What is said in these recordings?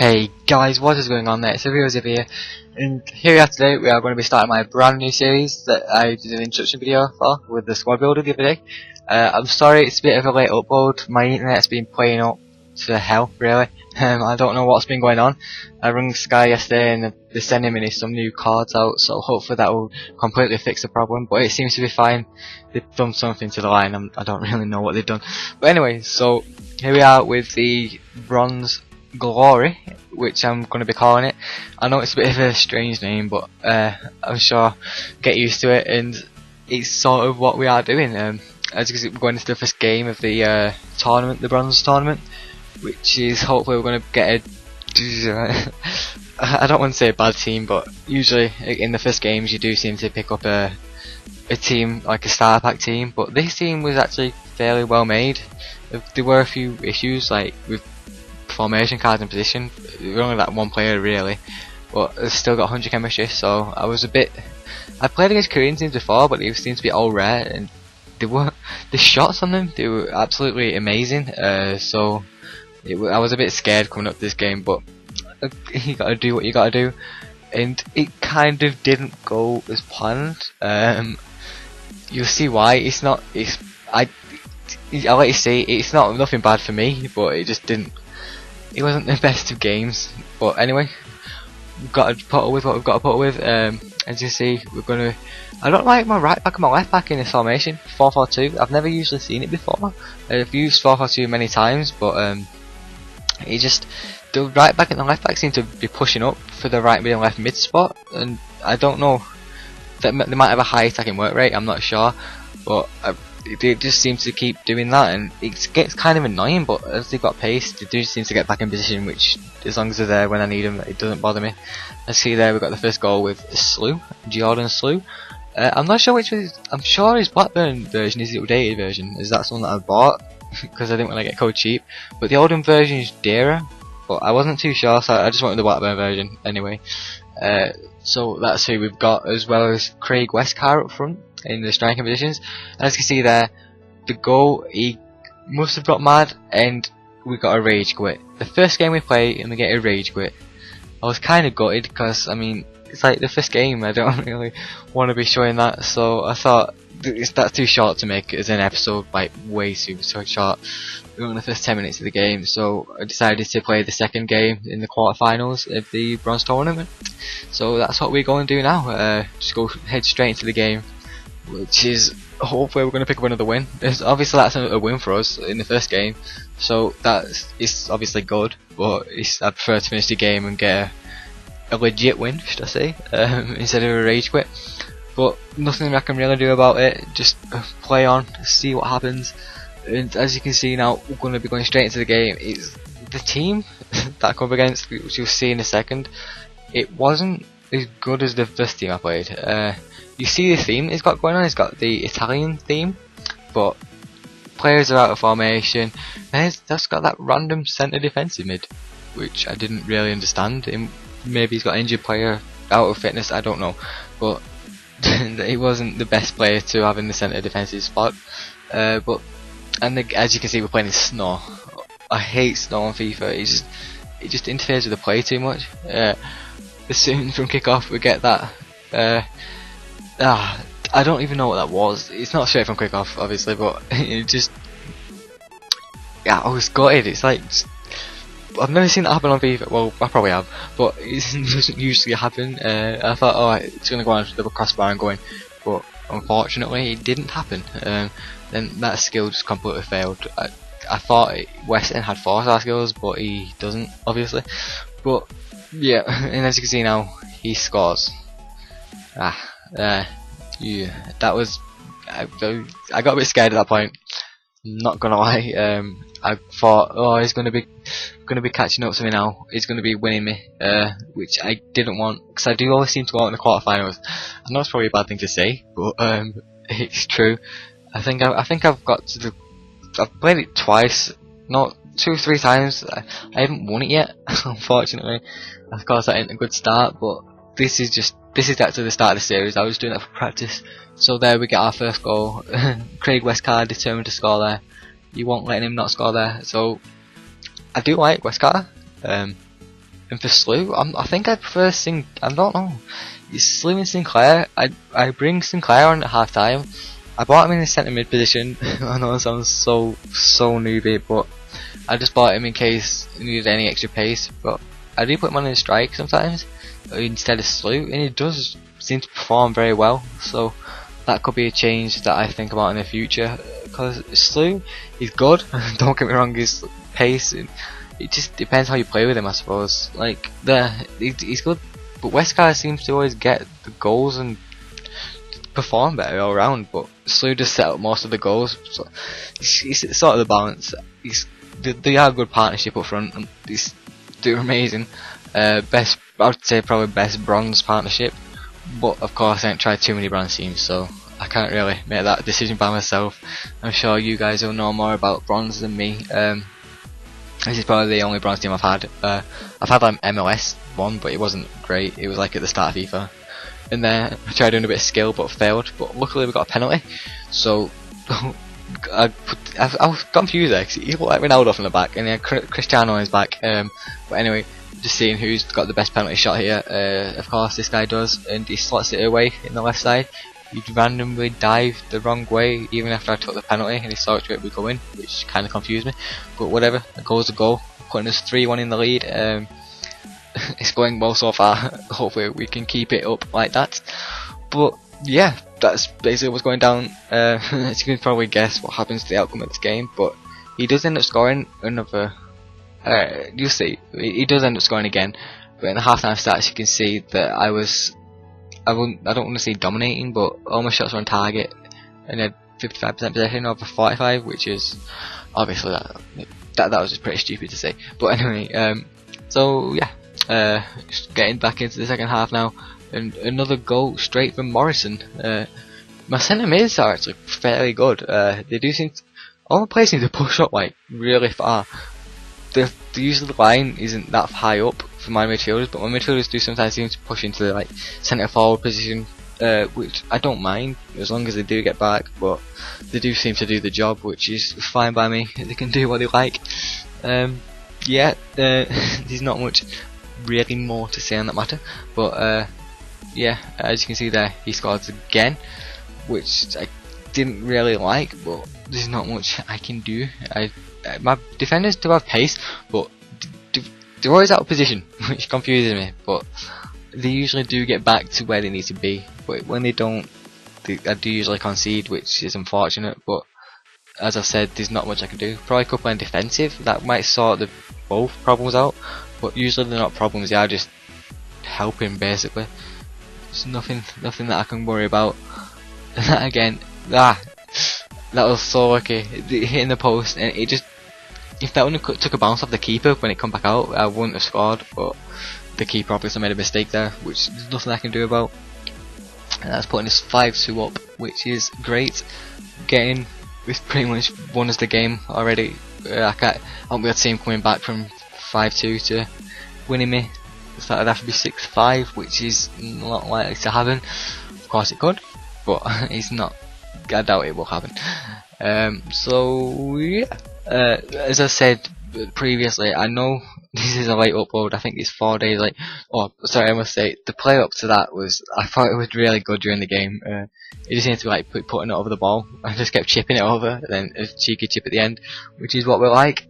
Hey guys, what is going on there? It's TheRealZippy here, and here we are today. We are going to be starting my brand new series that I did an introduction video for with the squad builder the other day. I'm sorry it's a bit of a late upload. My internet's been playing up to hell, really. I don't know what's been going on. I rang Sky yesterday and they're sending me some new cards out, so hopefully that will completely fix the problem, but it seems to be fine. They've done something to the line, I don't really know what they've done. But anyway, so here we are with the Bronze Glory, which I'm going to be calling it. I know it's a bit of a strange name, but I'm sure get used to it, and it's sort of what we are doing. As you can see, we're going into the first game of the tournament, the Bronze Tournament, which is hopefully we're going to get a I don't want to say a bad team, but usually in the first games you do seem to pick up a team, like a starter pack team, but this team was actually fairly well made. There were a few issues, like with formation cards and position. There was only that one player really, but it's still got 100 chemistry, so I was a bit... I played against Korean teams before, but they seemed to be all rare, and the shots on them, they were absolutely amazing, so I was a bit scared coming up to this game, but you gotta do what you gotta do, and it kind of didn't go as planned. You'll see why. I'll let you see, it's not nothing bad for me, but it just didn't... It wasn't the best of games, but anyway, we've got to put up with what we've got to put up with. As you see, we're gonna... I don't like my right back and my left back in this formation, 4-4-2. I've never usually seen it before. I've used 4-4-2 many times, but it just... The right back and the left back seem to be pushing up for the right mid and left mid spot, and I don't know, they might have a high attacking work rate, I'm not sure, but it just seems to keep doing that, and it gets kind of annoying, but as they've got pace, they do seem to get back in position, which as long as they're there when I need them, it doesn't bother me. Let's see there, we've got the first goal with Jordan Slew. I'm not sure which is, I'm sure his Blackburn version is the updated version, is that something that I bought, because I didn't want to get code cheap, but the Oldham version is dearer, but I wasn't too sure, so I just wanted the Blackburn version anyway. So that's who we've got, as well as Craig Westcar up front in the striking positions. As you can see there, the goal, he must have got mad and we got a rage quit. The first game we play and we get a rage quit. I was kind of gutted because, I mean, it's like the first game, I don't really want to be showing that, so I thought that's too short to make as an episode, like way too short. We were in the first 10 minutes of the game, so I decided to play the second game in the quarterfinals of the Bronze Tournament. So that's what we're going to do now, just go head straight into the game, which is hopefully we're going to pick up another win. Obviously that's a win for us in the first game, so it's obviously good, but I prefer to finish the game and get a legit win, should I say, instead of a rage quit. But nothing I can really do about it, just play on, see what happens. And as you can see now, we're going to be going straight into the game. It's the team that I come up against, which you'll see in a second. It wasn't as good as the first team I played. You see the theme it's got going on, it's got the Italian theme, but players are out of formation, and that's got that random centre defensive mid, which I didn't really understand. Maybe he's got an injured player, out of fitness, I don't know, but he wasn't the best player to have in the centre defensive spot. As you can see, we're playing in snow. I hate snow on FIFA. It just interferes with the play too much. As soon from kickoff we get that. I don't even know what that was. It's not straight from kickoff, obviously, but it just... Yeah, I was gutted. It's like... I've never seen that happen on FIFA. Well, I probably have, but it doesn't usually happen. I thought, oh, it's going to go on to the crossbar and go in, but unfortunately it didn't happen. Then that skill just completely failed. I thought Weston had 4-star skills, but he doesn't, obviously. But yeah, and as you can see now, he scores. Yeah, that was... I got a bit scared at that point. Not gonna lie. I thought, oh, he's gonna be catching up to me now. He's gonna be winning me, which I didn't want, because I do always seem to go out in the quarterfinals. I know it's probably a bad thing to say, but it's true. I think I've got to the... I've played it twice, not 2 or 3 times. I haven't won it yet, unfortunately. Of course, that ain't a good start, but this is actually the start of the series. I was doing that for practice. So there we get our first goal. Craig Westcar determined to score there. You won't let him not score there. So I do like Westcar. And for Slew, I think I prefer I don't know. It's Slew and Sinclair. I bring Sinclair on at half time. I bought him in the centre mid position. I know it sounds so newbie, but I just bought him in case he needed any extra pace. But I do put him on in strike sometimes instead of Slew, and he does seem to perform very well. So that could be a change that I think about in the future. Because Slew, he's good. Don't get me wrong, his pace. It just depends how you play with him, I suppose. Like he's good, but Wesker seems to always get the goals and perform better all round. But Slew just set up most of the goals, so he's sort of the balance. They are a good partnership up front, and they're amazing. I would say probably best bronze partnership, but of course I ain't tried too many bronze teams, so I can't really make that decision by myself. I'm sure you guys will know more about bronze than me. This is probably the only bronze team I've had. I've had like MLS one, but it wasn't great. It was like at the start of FIFA. And then I tried doing a bit of skill, but failed. But luckily we got a penalty. So I was confused there, because he looked like Ronaldo from the back, and then Cristiano on his back. But anyway, just seeing who's got the best penalty shot here. Of course this guy does, and he slots it away in the left side. He randomly dived the wrong way even after I took the penalty, and he saw it straight go in, which kind of confused me. But whatever, a goal's a goal, putting us 3-1 in the lead. It's going well so far. Hopefully we can keep it up like that. But yeah, that's basically what's going down. As you can probably guess what happens to the outcome of this game, but he does end up scoring another. You'll see, he does end up scoring again. But in the half-time stats, you can see that I don't want to say dominating, but all my shots were on target, and had 55% possession over 45, which is obviously that was just pretty stupid to say. But anyway, so yeah, just getting back into the second half now, and another goal straight from Morrison. My centre mids are actually fairly good. They do seem all the players seem to push up like really far. Usually the line isn't that high up for my midfielders, but my midfielders do sometimes seem to push into the centre forward position, which I don't mind as long as they do get back. But they do seem to do the job, which is fine by me. They can do what they like. Yeah, there's not much really more to say on that matter. But yeah, as you can see there, he scores again, which I didn't really like, but there's not much I can do. My defenders do have pace, but they're always out of position, which confuses me. But they usually do get back to where they need to be. But when they don't, I do usually concede, which is unfortunate. But as I said, there's not much I can do. Probably could play defensive. That might sort both problems out. But usually they're not problems. They are just helping basically. There's nothing that I can worry about. Again, that was so lucky, hitting the post, and it just, if that only took a bounce off the keeper when it come back out, I wouldn't have scored. But the keeper obviously made a mistake there, which there's nothing I can do about. And that's putting us 5-2 up, which is great. We've pretty much won us the game already. I won't be able to see him coming back from 5-2 to winning me. So that'd have to be 6-5, which is not likely to happen. Of course it could, but it's not. I doubt it will happen. So yeah, as I said previously, I know this is a late upload. I think it's 4 days late. Oh, sorry, I must say the play up to that I thought it was really good during the game. It just seemed to be like putting it over the ball. I just kept chipping it over, and then a cheeky chip at the end, which is what we like.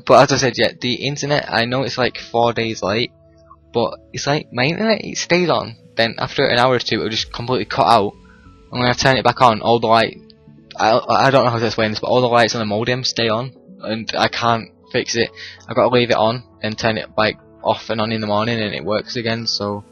But as I said, yeah, the internet, I know it's like 4 days late, but it's like my internet, it stays on. Then after an hour or two, it'll just completely cut out. And when I turn it back on, all the light, I don't know how to explain this, but all the lights on the modem stay on, and I can't fix it. I've got to leave it on and turn it like off and on in the morning, and it works again. So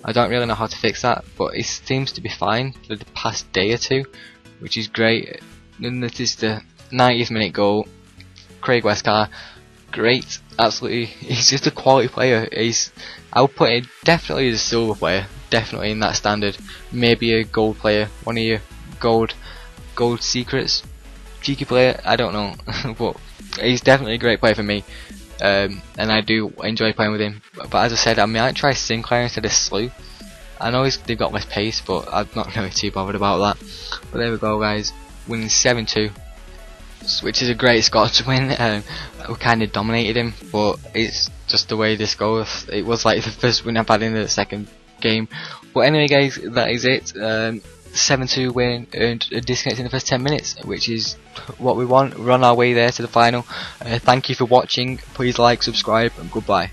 I don't really know how to fix that, but it seems to be fine for the past day or two, which is great. And this is the 90th minute goal. Craig Westcar, great, absolutely. He's just a quality player. I would put it definitely as a silver player, definitely in that standard. Maybe a gold player, one of your gold secrets, cheeky player. I don't know, but he's definitely a great player for me, and I do enjoy playing with him. But as I said, I might try Sinclair instead of Slew. I know they've got less pace, but I'm not really too bothered about that. But there we go, guys, winning 7-2. which is a great score to win. We kind of dominated him, but it's just the way this goes. It was like the first win I've had in the second game. But anyway guys, that is it. 7-2 win and a disconnect in the first 10 minutes, which is what we want. We're on our way there to the final. Thank you for watching. Please like, subscribe, and goodbye.